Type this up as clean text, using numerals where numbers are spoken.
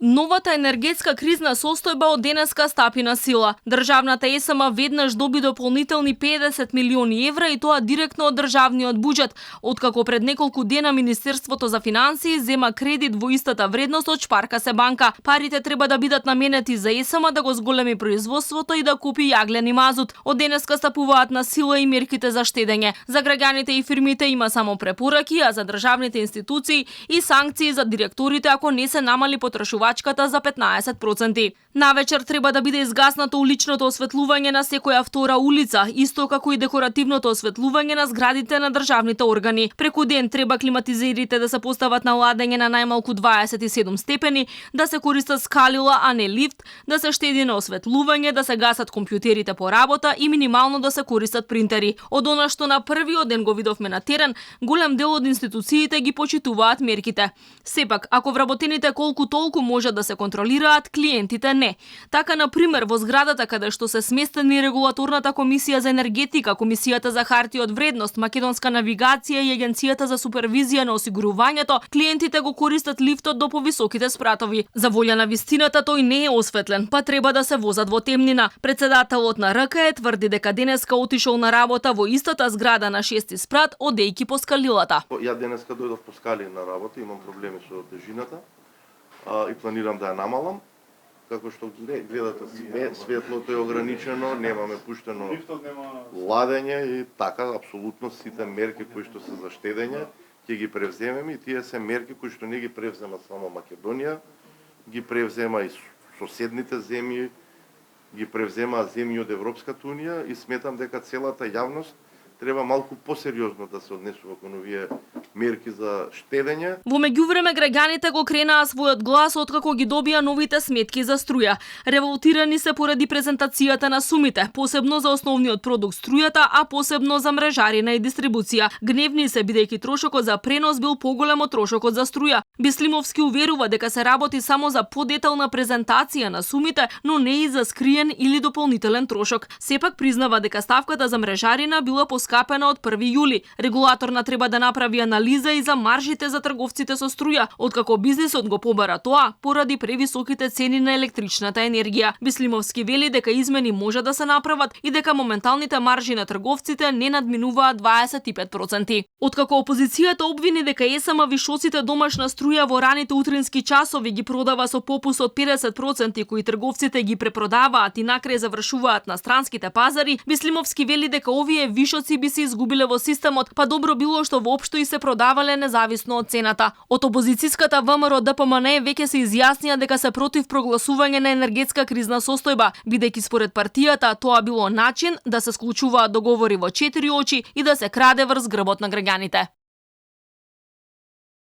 Новата енергетска кризна состојба од денеска стапи на сила. Државната ЕСМ веднаш доби дополнителни 50 милиони евра и тоа директно од државниот буџет, откако пред неколку дена Министерството за финансии зема кредит во истата вредност од Шпарка се банка. Парите треба да бидат наменети за ЕСМ да го зголеми производството и да купи јаглен и мазут. Од денеска стапуваат на сила и мерките за штедење. За граѓаните и фирмите има само препораки, а за државните институции и санкции за директорите ако не се намали потрошувачката за 15%. Навечер треба да биде изгаснато уличното осветлување на секоја втора улица, исто како и декоративното осветлување на зградите на државните органи. Преку ден треба климатизерите да се постават на ладење на најмалку 27 степени, да се користат скалила, а не лифт, да се штеди на осветлување, да се гасат компјутерите по работа и минимално да се користат принтери. Од она што на првиот ден го видовме на терен, голем дел од институциите ги почитуваат мерките. Сепак, ако вработените колку толку можат да се контролираат, клиентите не. Така, на пример, во зградата каде што се сместени регулаторната комисија за енергетика, комисијата за хартија од вредност, македонска навигација и агенцијата за супервизија на осигурувањето, клиентите го користат лифтот до повисоките спратови. За волја на вистината тој не е осветлен, па треба да се возат во темнина. Председателот на РКЕ тврди дека денеска отишол на работа во истата зграда на 6-ти спрат, одејќи по скалилата. Ја денеска дојдов по скали на работа, имам проблеми со тежината и планирам да ја намалам. Како што гледате, светлото е ограничено, немаме пуштено ладење и така, апсолутно сите мерки кои што се за штедење ќе ги превземеме и тие се мерки кои што не ги превзема само Македонија, ги превзема и соседните земји, ги превзема земји од Европската унија и сметам дека целата јавност треба малку посериозно да се однесува кон овие мерки за штедење. Во меѓувреме граѓаните го кренаа својот глас откако ги добија новите сметки за струја. Револтирани се поради презентацијата на сумите, посебно за основниот продукт струјата, а посебно за мрежарина и дистрибуција. Гневни се бидејќи трошокот за пренос бил поголем од трошокот за струја. Бислимовски уверува дека се работи само за подетална презентација на сумите, но не и за скриен или дополнителен трошок. Сепак признава дека ставката за мрежарина била поскапена од 1 јули. Регулаторна треба да направи анализа и за маржите за трговците со струја, откако бизнисот го побара тоа поради превисоките цени на електричната енергија. Бислимовски вели дека измени може да се направат и дека моменталните маржи на трговците не надминуваат 25%. Откако опозицијата обвини дека ЕСМ вишоците домашна струја во раните утрински часови ги продава со попус од 50% кои трговците ги препродаваат и накрај завршуваат на странските пазари, Бислимовски вели дека овие вишоци би се изгубиле во системот, па добро било што воопшто и се продавале независно од цената. Од опозицијската ВМРО ДПМН веќе се изјаснија дека се против прогласување на енергетска кризна состојба, бидејќи според партијата тоа било начин да се склучуваат договори во 4 очи и да се краде врз грбот на граѓаните.